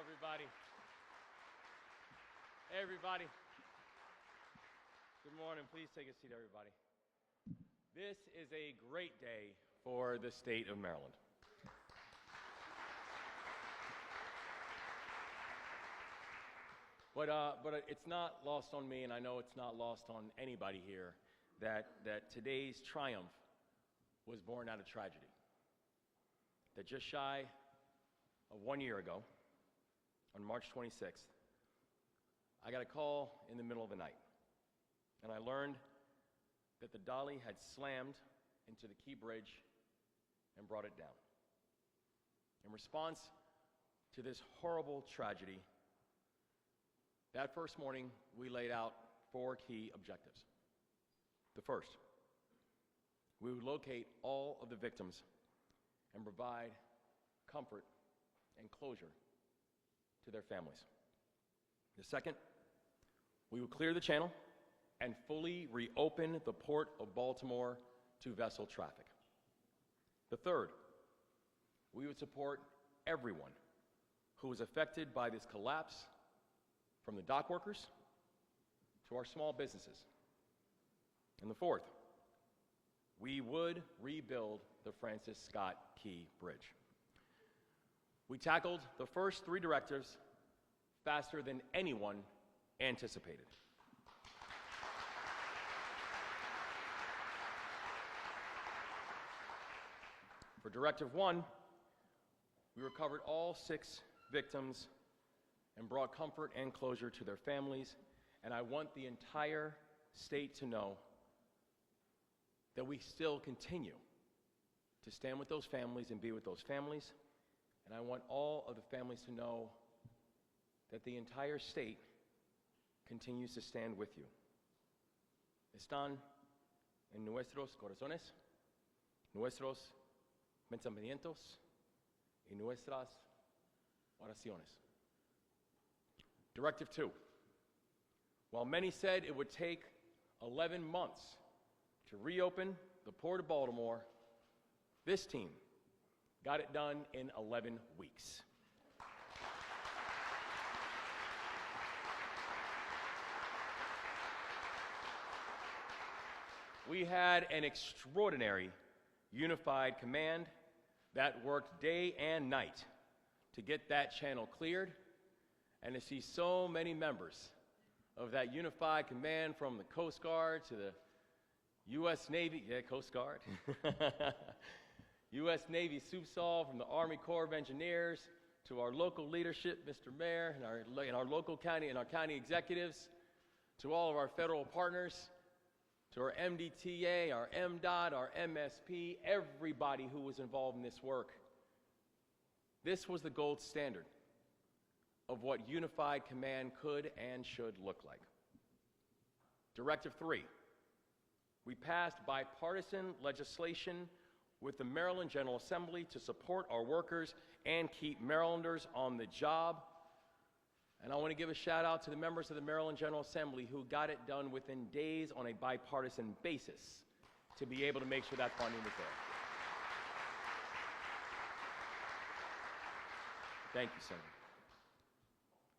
everybody. Hey, everybody. Good morning. Please take a seat, everybody. This is a great day for the state of Maryland. But it's not lost on me, and I know it's not lost on anybody here, that today's triumph was born out of tragedy. That just shy of 1 year ago, on March 26th, I got a call in the middle of the night, and I learned that the dolly had slammed into the Key Bridge and brought it down. In response to this horrible tragedy, that first morning, we laid out 4 key objectives. The first, we would locate all of the victims and provide comfort and closure to their families. The second, we would clear the channel and fully reopen the Port of Baltimore to vessel traffic. The third, we would support everyone who was affected by this collapse, from the dock workers to our small businesses. And the fourth, we would rebuild the Francis Scott Key Bridge. We tackled the first 3 directives faster than anyone anticipated. For Directive 1, we recovered all 6 victims and brought comfort and closure to their families, and I want the entire state to know that we still continue to stand with those families and be with those families, and I want all of the families to know that the entire state continues to stand with you. Están en nuestros corazones, nuestros pensamientos y nuestras oraciones. Directive 2. While many said it would take 11 months to reopen the Port of Baltimore, this team got it done in 11 weeks. We had an extraordinary unified command that worked day and night to get that channel cleared, and to see so many members of that unified command, from the Coast Guard to the U.S. Navy, Coast Guard, U.S. Navy SUPSOL, from the Army Corps of Engineers, to our local leadership, Mr. Mayor, and our local county and our county executives, to all of our federal partners, to our MDTA, our MDOT, our MSP, everybody who was involved in this work. This was the gold standard of what unified command could and should look like. Directive 3, we passed bipartisan legislation with the Maryland General Assembly to support our workers and keep Marylanders on the job. And I want to give a shout out to the members of the Maryland General Assembly who got it done within days on a bipartisan basis to be able to make sure that funding was there. Thank you, Senator.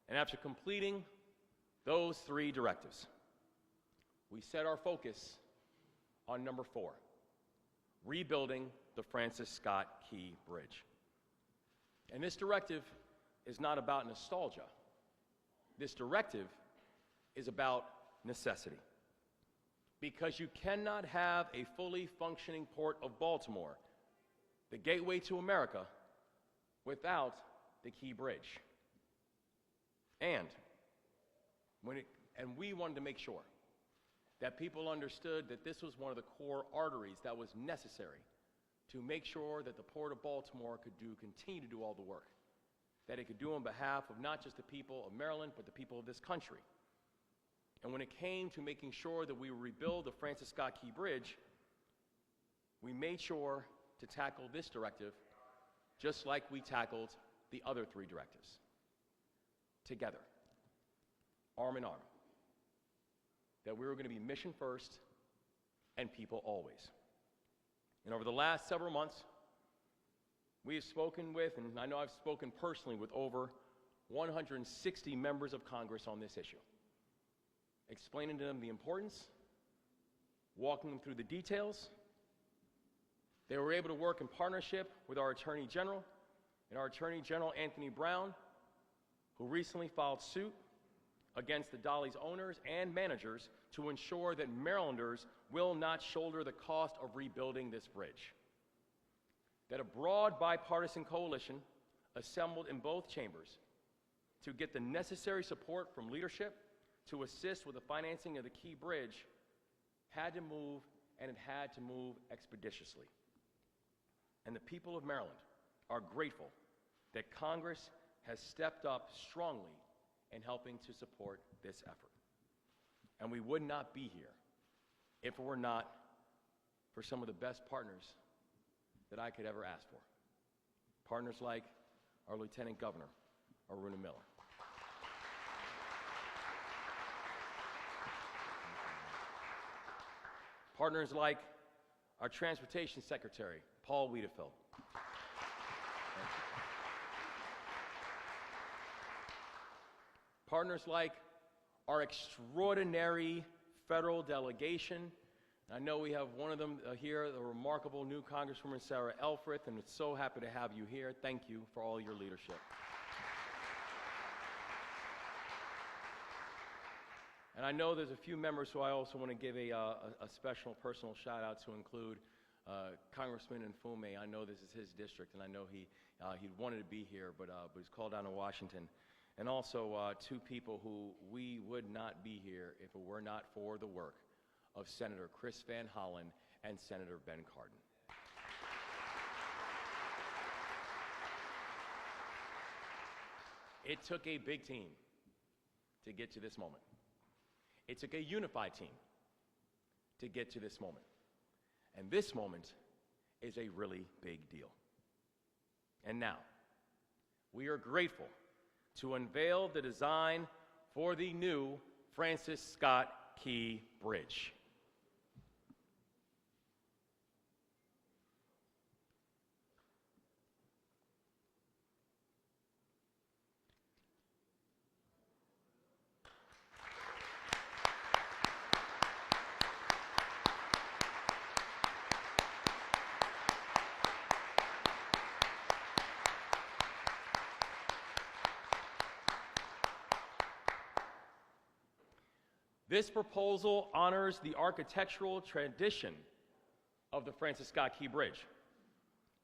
And after completing those 3 directives, we set our focus on number 4, rebuilding the Francis Scott Key Bridge. And this directive is not about nostalgia. This directive is about necessity. Because you cannot have a fully functioning Port of Baltimore, the gateway to America, without the Key Bridge. And we wanted to make sure that people understood that this was one of the core arteries that was necessary to make sure that the Port of Baltimore could continue to do all the work, that it could do on behalf of not just the people of Maryland, but the people of this country. And when it came to making sure that we would rebuild the Francis Scott Key Bridge, we made sure to tackle this directive just like we tackled the other 3 directives. Together, arm in arm, that we were going to be mission first and people always. And over the last several months, we have spoken with, and I know I've spoken personally with over 160 members of Congress on this issue, explaining to them the importance, walking them through the details. They were able to work in partnership with our Attorney General, and our Attorney General, Anthony Brown, who recently filed suit against the Dolly's owners and managers to ensure that Marylanders will not shoulder the cost of rebuilding this bridge. That a broad bipartisan coalition assembled in both chambers to get the necessary support from leadership to assist with the financing of the Key Bridge had to move, and it had to move expeditiously. And the people of Maryland are grateful that Congress has stepped up strongly in helping to support this effort. And we would not be here if it were not for some of the best partners that I could ever ask for. Partners like our Lieutenant Governor, Aruna Miller. Partners like our Transportation Secretary, Paul Wiedefeld. Partners like our extraordinary federal delegation. I know we have one of them here, the remarkable new Congresswoman Sarah Elfreth, and we're so happy to have you here. Thank you for all your leadership. And I know there's a few members who I also want to give a special personal shout out to, include Congressman Nfume. I know this is his district, and I know he wanted to be here, but he's called down to Washington. And also two people who we would not be here if it were not for the work of Senator Chris Van Hollen and Senator Ben Cardin. It took a big team to get to this moment. It took a unified team to get to this moment. And this moment is a really big deal. And now, we are grateful to unveil the design for the new Francis Scott Key Bridge. This proposal honors the architectural tradition of the Francis Scott Key Bridge.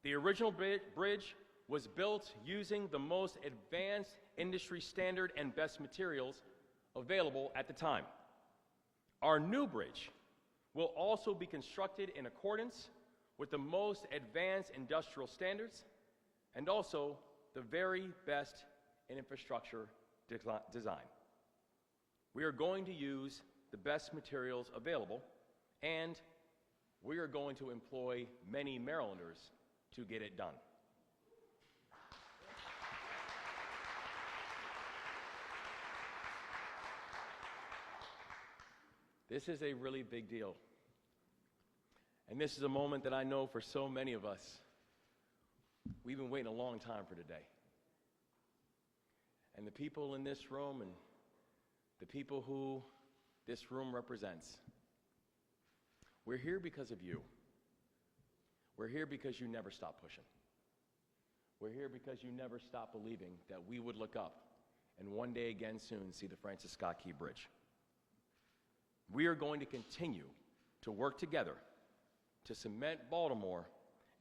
The original bridge was built using the most advanced industry standard and best materials available at the time. Our new bridge will also be constructed in accordance with the most advanced industrial standards and also the very best in infrastructure design. We are going to use the best materials available, and we are going to employ many Marylanders to get it done. This is a really big deal. And this is a moment that I know for so many of us, we've been waiting a long time for today. And the people in this room and the people who this room represents, we're here because of you. We're here because you never stop pushing. We're here because you never stop believing that we would look up and one day again soon see the Francis Scott Key Bridge. We are going to continue to work together to cement Baltimore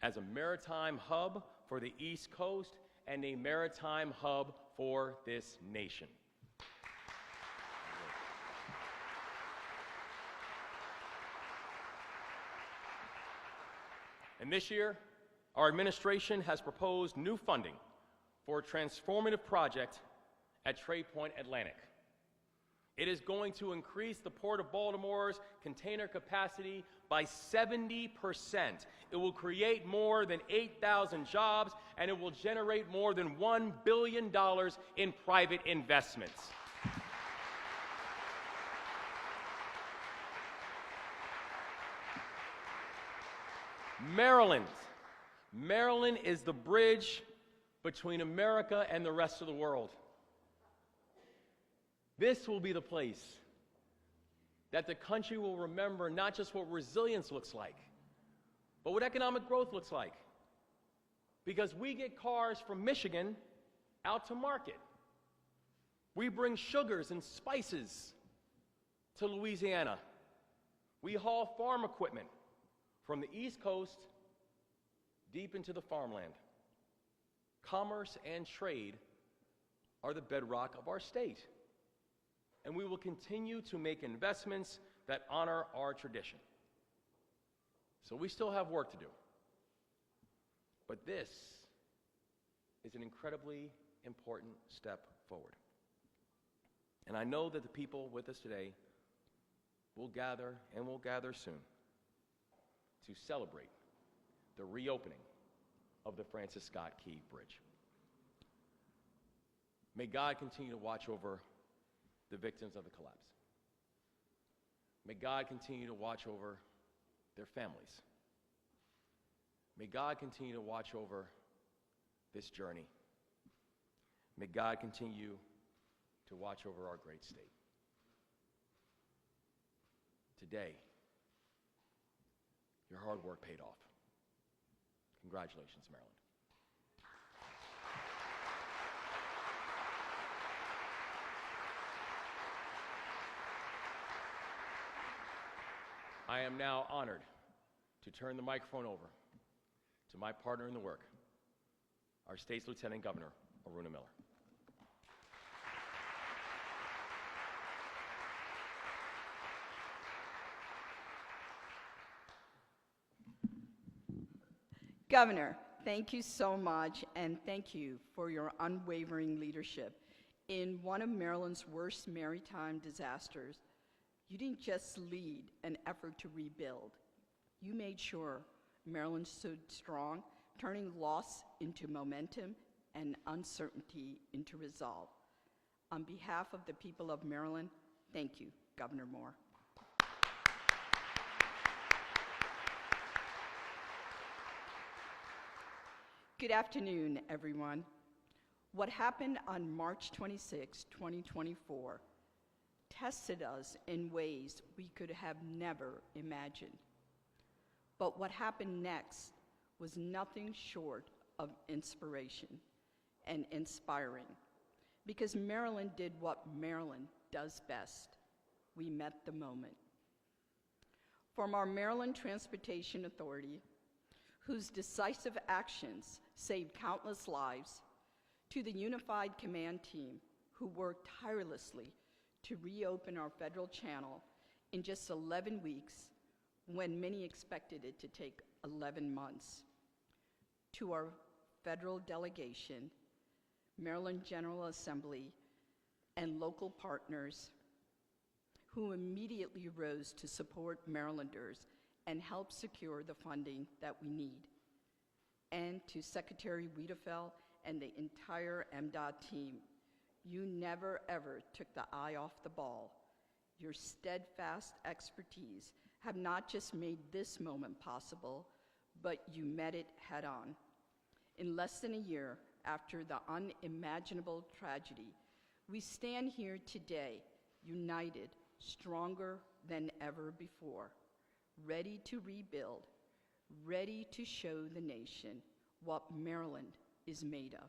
as a maritime hub for the East Coast and a maritime hub for this nation. And this year, our administration has proposed new funding for a transformative project at Tray Point Atlantic. It is going to increase the Port of Baltimore's container capacity by 70%. It will create more than 8,000 jobs, and it will generate more than $1 billion in private investments. Maryland is the bridge between America and the rest of the world. This will be the place that the country will remember not just what resilience looks like, but what economic growth looks like. Because we get cars from Michigan out to market. We bring sugars and spices to Louisiana. We haul farm equipment from the East Coast deep into the farmland. Commerce and trade are the bedrock of our state. And we will continue to make investments that honor our tradition. So we still have work to do. But this is an incredibly important step forward. And I know that the people with us today will gather, and will gather soon, to celebrate the reopening of the Francis Scott Key Bridge. May God continue to watch over the victims of the collapse. May God continue to watch over their families. May God continue to watch over this journey. May God continue to watch over our great state. Today, your hard work paid off. Congratulations, Maryland. I am now honored to turn the microphone over to my partner in the work, our state's Lieutenant Governor, Aruna Miller. Governor, thank you so much, and thank you for your unwavering leadership. In one of Maryland's worst maritime disasters, you didn't just lead an effort to rebuild. You made sure Maryland stood strong, turning loss into momentum and uncertainty into resolve. On behalf of the people of Maryland, thank you, Governor Moore. Good afternoon, everyone. What happened on March 26, 2024, tested us in ways we could have never imagined. But what happened next was nothing short of inspiration and inspiring, because Maryland did what Maryland does best. We met the moment. From our Maryland Transportation Authority, whose decisive actions saved countless lives, to the Unified Command Team, who worked tirelessly to reopen our federal channel in just 11 weeks, when many expected it to take 11 months, to our federal delegation, Maryland General Assembly, and local partners who immediately rose to support Marylanders and help secure the funding that we need. And to Secretary Wiedefeld and the entire MDOT team, you never ever took the eye off the ball. Your steadfast expertise have not just made this moment possible, but you met it head on. In less than a year after the unimaginable tragedy, we stand here today, united, stronger than ever before, ready to rebuild, ready to show the nation what Maryland is made of.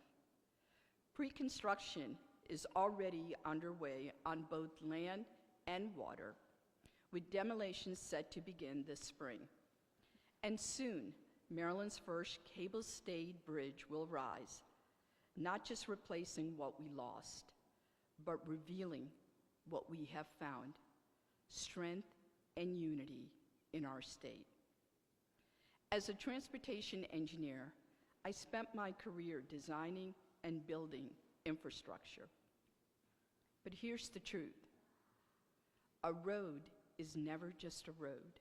Pre-construction is already underway on both land and water, with demolition set to begin this spring. And soon, Maryland's first cable-stayed bridge will rise, not just replacing what we lost, but revealing what we have found: strength and unity in our state. As a transportation engineer, I spent my career designing and building infrastructure. But here's the truth: a road is never just a road.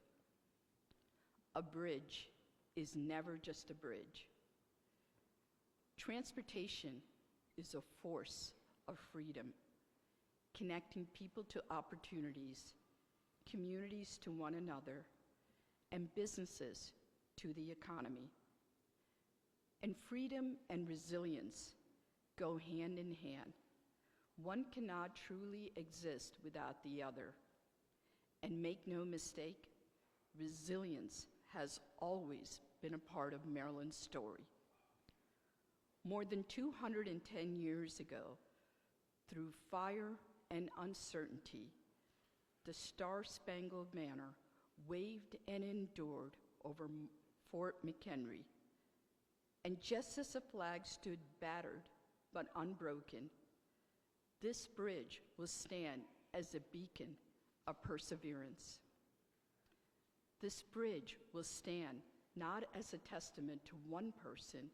A bridge is never just a bridge. Transportation is a force of freedom, connecting people to opportunities, communities to one another, and businesses to the economy. And freedom and resilience go hand in hand. One cannot truly exist without the other. And make no mistake, resilience has always been a part of Maryland's story. More than 210 years ago, through fire and uncertainty, the Star-Spangled Banner waved and endured over Fort McHenry. And just as the flag stood battered but unbroken, this bridge will stand as a beacon of perseverance. This bridge will stand not as a testament to one person,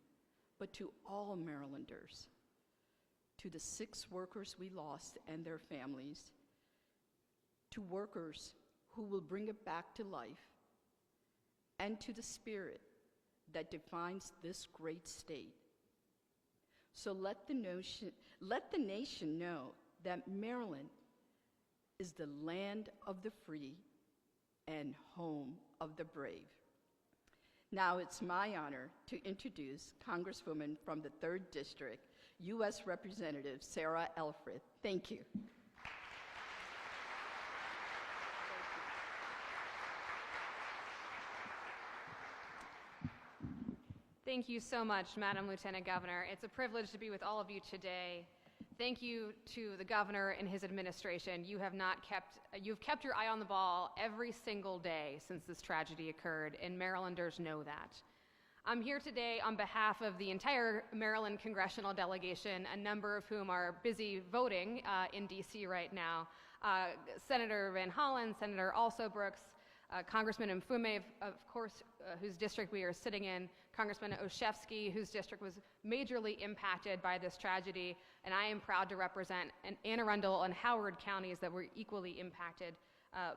but to all Marylanders, to the 6 workers we lost and their families, to workers who will bring it back to life, and to the spirit that defines this great state. So let the nation know that Maryland is the land of the free and home of the brave. Now it's my honor to introduce Congresswoman from the 3rd District, U.S. Representative Sarah Elfreth. Thank you. Thank you so much, Madam Lieutenant Governor. It's a privilege to be with all of you today. Thank you to the governor and his administration. You've kept your eye on the ball every single day since this tragedy occurred, and Marylanders know that. I'm here today on behalf of the entire Maryland congressional delegation, a number of whom are busy voting in DC right now. Senator Van Hollen, Senator Also Brooks, Congressman Mfume, of course, whose district we are sitting in, Congressman Olszewski, whose district was majorly impacted by this tragedy, and I am proud to represent Anne Arundel and Howard counties that were equally impacted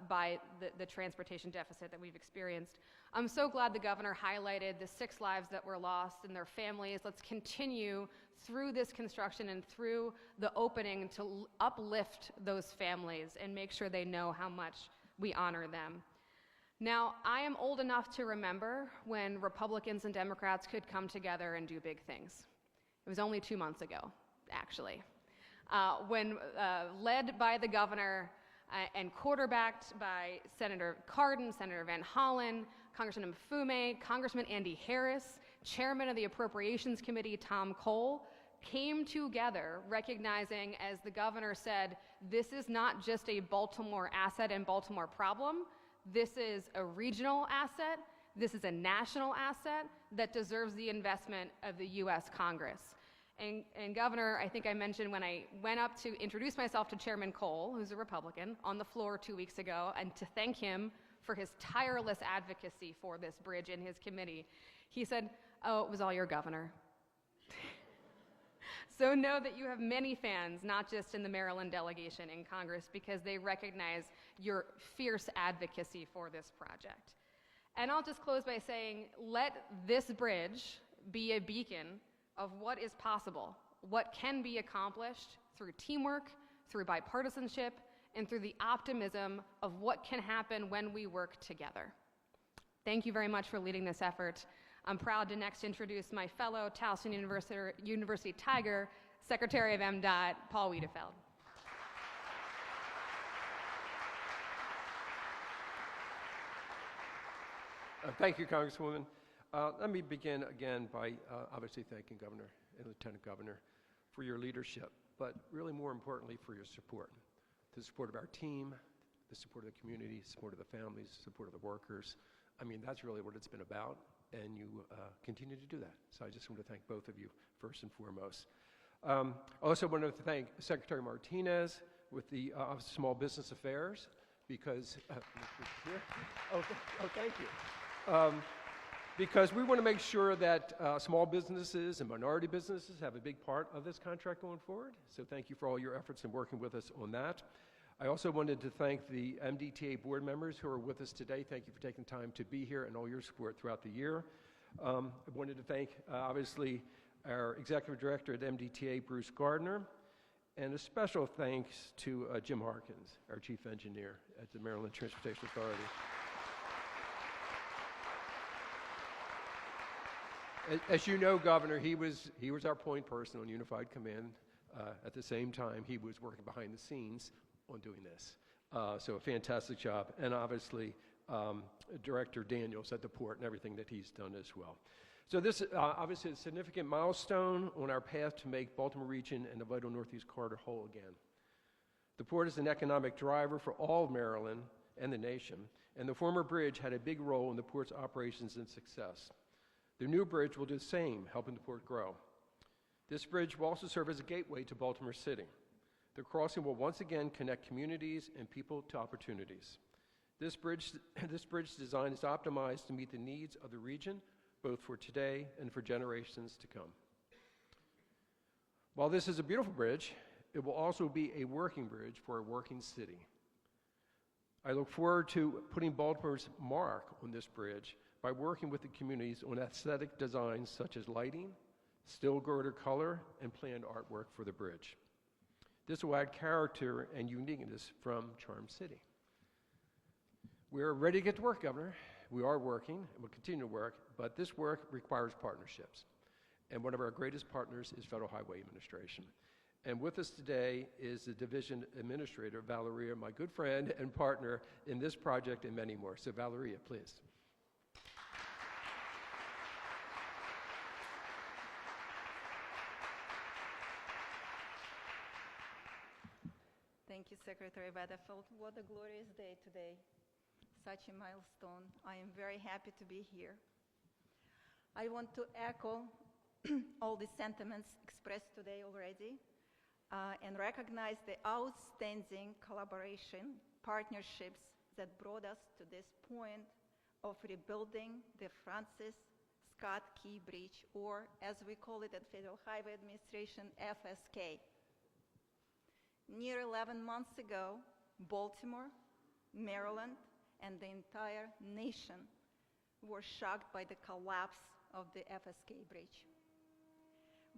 by the transportation deficit that we've experienced. I'm so glad the governor highlighted the 6 lives that were lost and their families. Let's continue through this construction and through the opening to uplift those families and make sure they know how much we honor them. Now, I am old enough to remember when Republicans and Democrats could come together and do big things. It was only 2 months ago, actually, when led by the governor and quarterbacked by Senator Cardin, Senator Van Hollen, Congressman Mfume, Congressman Andy Harris, Chairman of the Appropriations Committee, Tom Cole, came together recognizing, as the governor said, this is not just a Baltimore asset and Baltimore problem. This is a regional asset. This is a national asset that deserves the investment of the U.S. Congress. And Governor, I think I mentioned when I went up to introduce myself to Chairman Cole, who's a Republican, on the floor 2 weeks ago, and to thank him for his tireless advocacy for this bridge in his committee, he said, "Oh, it was all your governor." So know that you have many fans, not just in the Maryland delegation in Congress, because they recognize your fierce advocacy for this project. And I'll just close by saying, let this bridge be a beacon of what is possible, what can be accomplished through teamwork, through bipartisanship, and through the optimism of what can happen when we work together. Thank you very much for leading this effort. I'm proud to next introduce my fellow Towson University Tiger, Secretary of MDOT, Paul Wiedefeld. Thank you, Congresswoman. Let me begin again by obviously thanking Governor and Lieutenant Governor for your leadership, but really more importantly for your support. The support of our team, the support of the community, support of the families, support of the workers. I mean, that's really what it's been about, and you continue to do that. So I just want to thank both of you first and foremost. I also want to thank Secretary Martinez with the Office of Small Business Affairs, because, thank you. Because we want to make sure that small businesses and minority businesses have a big part of this contract going forward. So thank you for all your efforts in working with us on that. I also wanted to thank the MDTA board members who are with us today. Thank you for taking time to be here and all your support throughout the year. I wanted to thank, obviously, our Executive Director at MDTA, Bruce Gardner, and a special thanks to Jim Harkins, our Chief Engineer at the Maryland Transportation Authority. As you know, Governor, he was our point person on Unified Command At the same time, he was working behind the scenes on doing this. So a fantastic job. And obviously, Director Daniels at the port and everything that he's done as well. So this obviously is a significant milestone on our path to make Baltimore region and the vital Northeast Corridor whole again. The port is an economic driver for all of Maryland and the nation, and the former bridge had a big role in the port's operations and success. The new bridge will do the same, helping the port grow. This bridge will also serve as a gateway to Baltimore City. The crossing will once again connect communities and people to opportunities. This bridge design is optimized to meet the needs of the region, both for today and for generations to come. While this is a beautiful bridge, it will also be a working bridge for a working city. I look forward to putting Baltimore's mark on this bridge by working with the communities on aesthetic designs such as lighting, still girder color, and planned artwork for the bridge. This will add character and uniqueness from Charm City. We're ready to get to work, Governor. We are working, and we'll continue to work, but this work requires partnerships. And one of our greatest partners is Federal Highway Administration. And with us today is the Division Administrator, Valeria, my good friend and partner in this project and many more. So Valeria, please. Thank you, Secretary Weatherford. What a glorious day today. Such a milestone. I am very happy to be here. I want to echo all the sentiments expressed today already and recognize the outstanding collaboration, partnerships that brought us to this point of rebuilding the Francis Scott Key Bridge, or as we call it at Federal Highway Administration, FSK. Near 11 months ago, Baltimore, Maryland, and the entire nation were shocked by the collapse of the FSK bridge.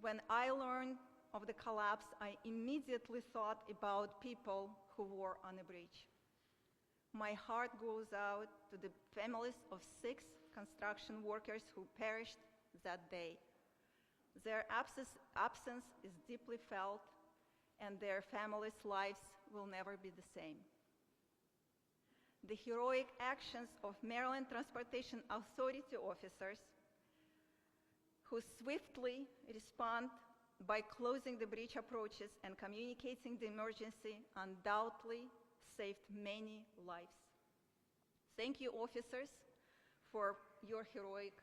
When I learned of the collapse, I immediately thought about people who were on the bridge. My heart goes out to the families of 6 construction workers who perished that day. Their absence is deeply felt, and their families' lives will never be the same. The heroic actions of Maryland Transportation Authority officers who swiftly respond by closing the bridge approaches and communicating the emergency undoubtedly saved many lives. Thank you, officers, for your heroic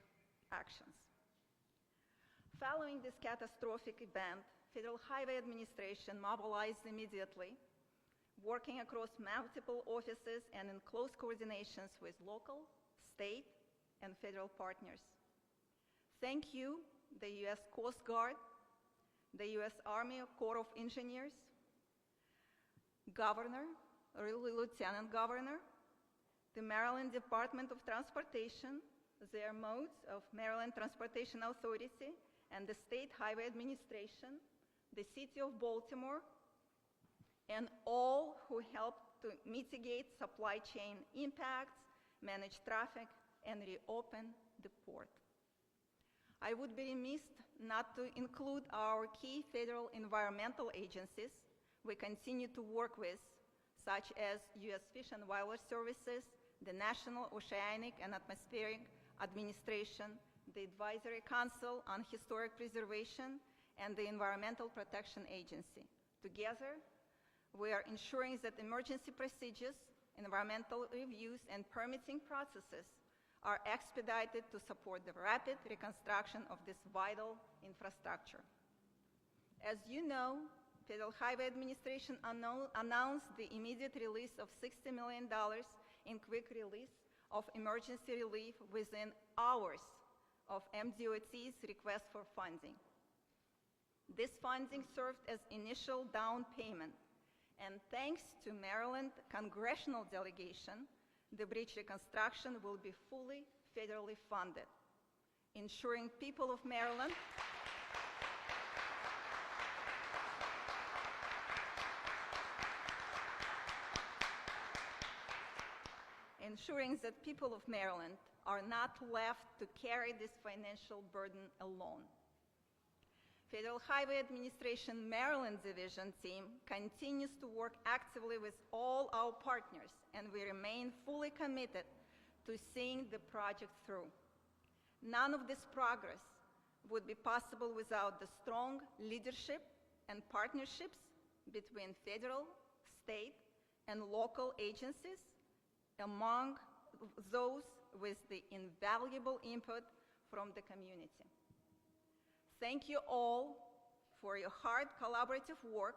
actions. Following this catastrophic event, Federal Highway Administration mobilized immediately, working across multiple offices and in close coordinations with local, state, and federal partners. Thank you, the U.S. Coast Guard, the U.S. Army Corps of Engineers, Governor, Lieutenant Governor, the Maryland Department of Transportation, their modes of Maryland Transportation Authority, and the State Highway Administration, the City of Baltimore, and all who helped to mitigate supply chain impacts, manage traffic, and reopen the port. I would be remiss not to include our key federal environmental agencies we continue to work with, such as U.S. Fish and Wildlife Services, the National Oceanic and Atmospheric Administration, the Advisory Council on Historic Preservation, and the Environmental Protection Agency. Together, we are ensuring that emergency procedures, environmental reviews, and permitting processes are expedited to support the rapid reconstruction of this vital infrastructure. As you know, Federal Highway Administration announced the immediate release of $60 million in quick release of emergency relief within hours of MDOT's request for funding. This funding served as initial down payment, and thanks to Maryland congressional delegation, the bridge reconstruction will be fully federally funded, ensuring people of Maryland ensuring that people of Maryland are not left to carry this financial burden alone. Federal Highway Administration Maryland Division team continues to work actively with all our partners, and we remain fully committed to seeing the project through. None of this progress would be possible without the strong leadership and partnerships between federal, state, and local agencies, among those with the invaluable input from the community. Thank you all for your hard collaborative work,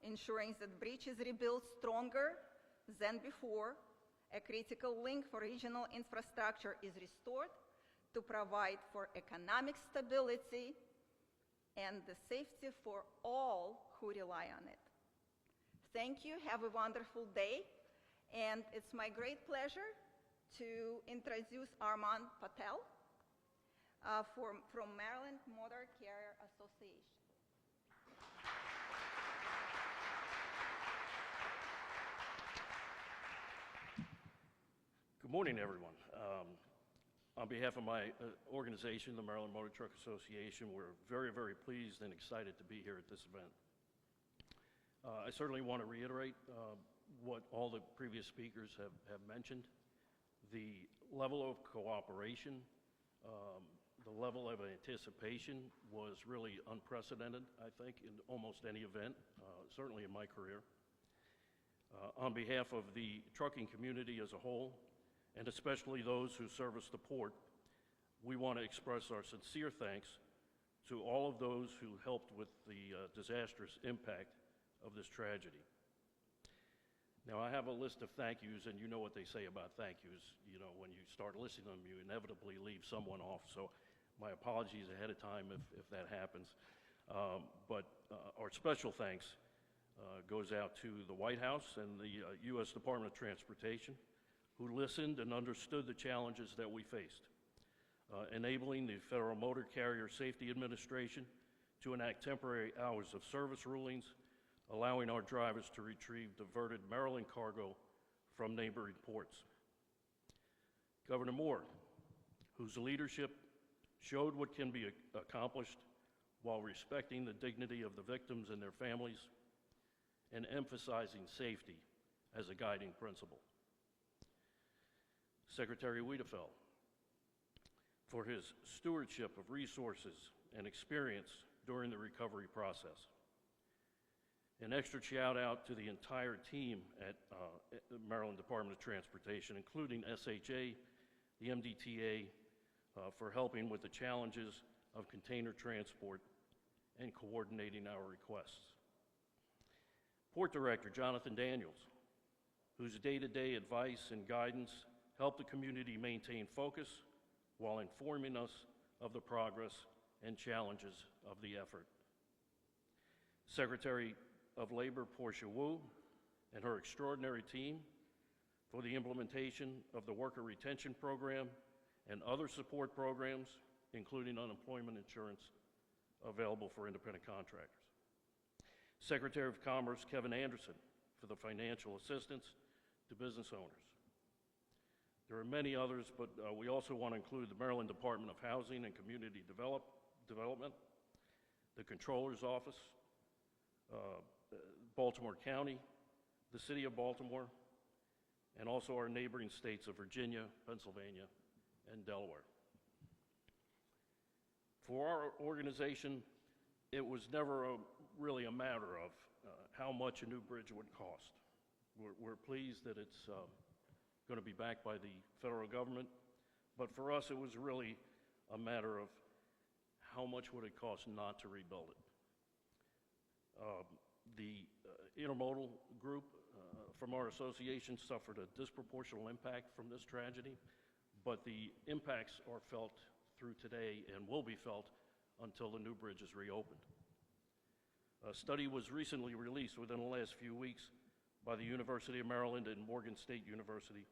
ensuring that bridge is rebuilt stronger than before, a critical link for regional infrastructure is restored to provide for economic stability and the safety for all who rely on it. Thank you, have a wonderful day, and it's my great pleasure to introduce Armand Patel from Maryland Motor Carrier Association. Good morning, everyone. On behalf of my organization, the Maryland Motor Truck Association, we're very, very pleased and excited to be here at this event. I certainly want to reiterate what all the previous speakers have mentioned. The level of cooperation, the level of anticipation was really unprecedented, I think, in almost any event, certainly in my career. On behalf of the trucking community as a whole, and especially those who service the port, we want to express our sincere thanks to all of those who helped with the disastrous impact of this tragedy. Now, I have a list of thank yous, and you know what they say about thank yous. You know, when you start listing them, you inevitably leave someone off, so my apologies ahead of time if that happens. But our special thanks goes out to the White House and the U.S. Department of Transportation, who listened and understood the challenges that we faced, enabling the Federal Motor Carrier Safety Administration to enact temporary hours of service rulings, allowing our drivers to retrieve diverted Maryland cargo from neighboring ports. Governor Moore, whose leadership showed what can be accomplished while respecting the dignity of the victims and their families and emphasizing safety as a guiding principle. Secretary Wiedefeld, for his stewardship of resources and experience during the recovery process. An extra shout out to the entire team at the Maryland Department of Transportation, including SHA, the MDTA, for helping with the challenges of container transport and coordinating our requests. Port Director Jonathan Daniels, whose day-to-day advice and guidance help the community maintain focus while informing us of the progress and challenges of the effort. Secretary of Labor Portia Wu and her extraordinary team for the implementation of the Worker Retention Program and other support programs, including unemployment insurance available for independent contractors. Secretary of Commerce Kevin Anderson for the financial assistance to business owners. There are many others, but we also want to include the Maryland Department of Housing and Community Development, the Controller's Office, Baltimore County, the City of Baltimore, and also our neighboring states of Virginia, Pennsylvania, and Delaware. For our organization, it was never really a matter of how much a new bridge would cost. We're pleased that it's going to be backed by the federal government, but for us it was really a matter of how much would it cost not to rebuild it. The intermodal group from our association suffered a disproportional impact from this tragedy, but the impacts are felt through today and will be felt until the new bridge is reopened. A study was recently released within the last few weeks by the University of Maryland and Morgan State University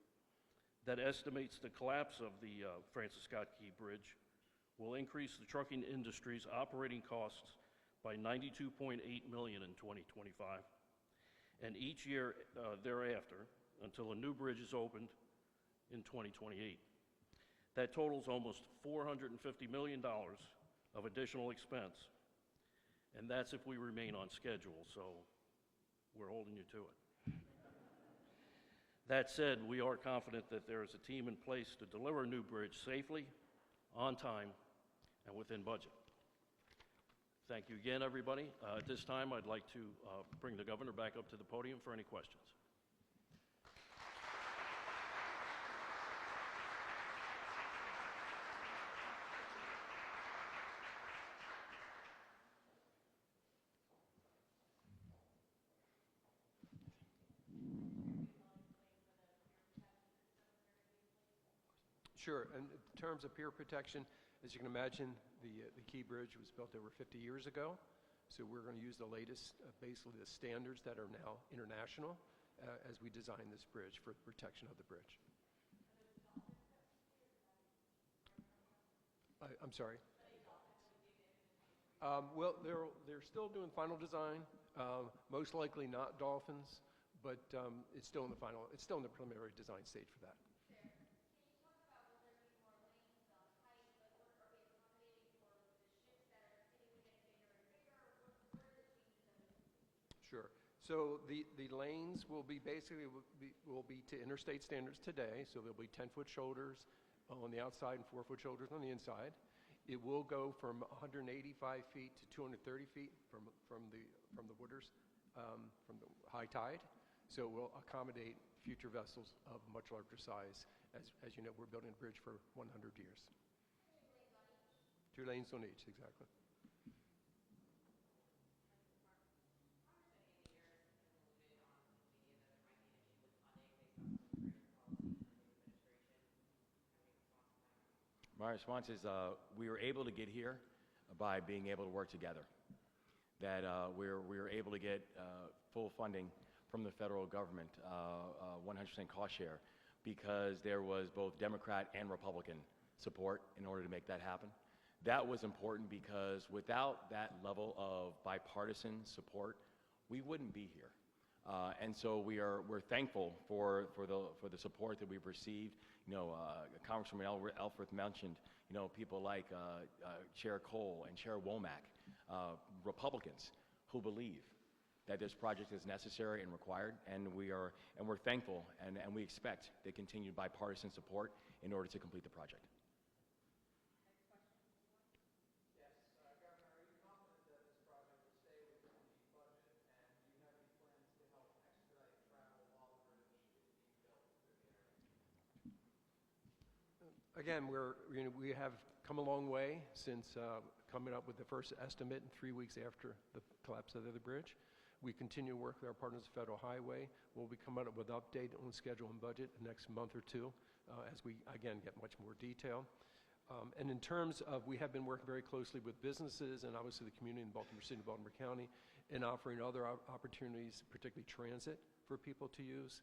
that estimates the collapse of the Francis Scott Key Bridge will increase the trucking industry's operating costs by $92.8 million in 2025, and each year thereafter until a new bridge is opened in 2028. That totals almost $450 million of additional expense. And that's if we remain on schedule, so we're holding you to it. That said, we are confident that there is a team in place to deliver a new bridge safely, on time, and within budget. Thank you again, everybody. At this time, I'd like to bring the governor back up to the podium for any questions. Sure, and in terms of peer protection, as you can imagine, the Key Bridge was built over 50 years ago, so we're going to use the latest, basically the standards that are now international as we design this bridge for the protection of the bridge. I'm sorry? Well, they're still doing final design, most likely not dolphins, but it's still in the preliminary design stage for that. Sure. So the lanes will be basically to interstate standards today. So there'll be 10-foot shoulders on the outside and 4-foot shoulders on the inside. It will go from 185 feet to 230 feet from the waters, from the high tide. So it will accommodate future vessels of much larger size. As you know, we're building a bridge for 100 years. 2 lanes on each, exactly. My response is we were able to get here by being able to work together. That we were able to get full funding from the federal government, 100% cost share, because there was both Democrat and Republican support in order to make that happen. That was important because without that level of bipartisan support, we wouldn't be here. And so we're thankful for the support that we've received. You know, Congresswoman Elfreth mentioned, you know, people like Chair Cole and Chair Womack, Republicans who believe that this project is necessary and required, and we're thankful and we expect the continued bipartisan support in order to complete the project. Again, we have come a long way since coming up with the first estimate 3 weeks after the collapse of the other bridge. We continue to work with our partners at Federal Highway. We'll be coming up with an update on schedule and budget the next month or two as we, again, get much more detail. And in terms of, we have been working very closely with businesses and obviously the community in Baltimore City and Baltimore County in offering other opportunities, particularly transit for people to use.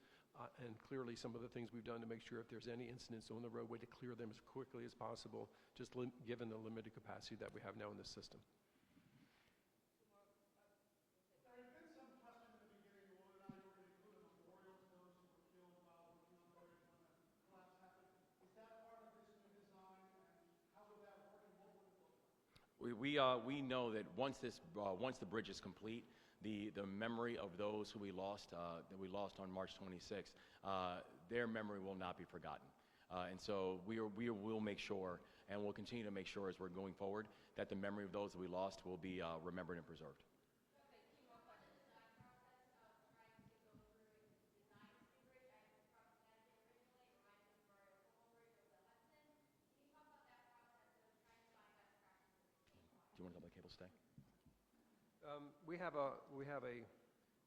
And clearly some of the things we've done to make sure if there's any incidents on the roadway to clear them as quickly as possible, just given the limited capacity that we have now in this system. There had been some question at the beginning of whether or not you were going to include a memorial to those who were killed while working on the bridge when the collapse happened. Is that part of this new design, and how would that work, and what would it look like? We know that once the bridge is complete, the memory of those who we lost on March 26th, their memory will not be forgotten. And so we will make sure, and we'll continue to make sure as we're going forward, that the memory of those that we lost will be remembered and preserved. Do you want to talk about cable stay? We have a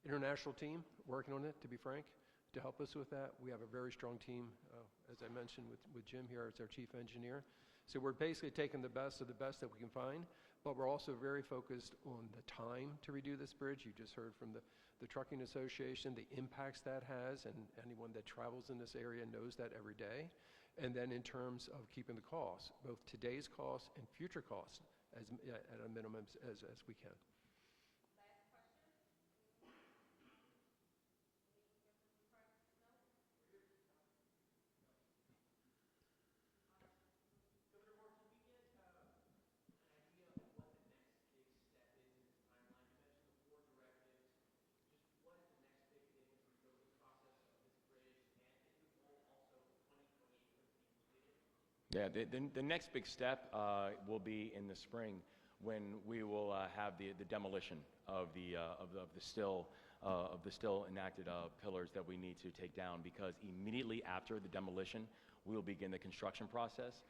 international team working on it, to be frank, to help us with that. We have a very strong team, as I mentioned, with Jim here as our chief engineer. So we're basically taking the best of the best that we can find, but we're also very focused on the time to redo this bridge. You just heard from the Trucking Association, the impacts that has, and anyone that travels in this area knows that every day. And then in terms of keeping the costs, both today's costs and future costs, at a minimum as we can. Yeah, the next big step will be in the spring when we will have the demolition of the still enacted pillars that we need to take down, because immediately after the demolition, we will begin the construction process.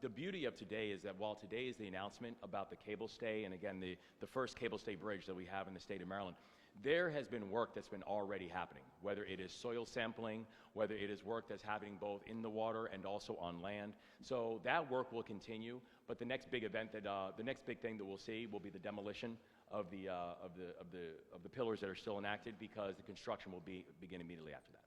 The beauty of today is that while today is the announcement about the cable stay, and again, the first cable stay bridge that we have in the state of Maryland, there has been work that's been already happening, whether it is soil sampling, whether it is work that's happening both in the water and also on land. So that work will continue, but the next big event the next big thing that we'll see will be the demolition of the pillars that are still enacted, because the construction will begin immediately after that.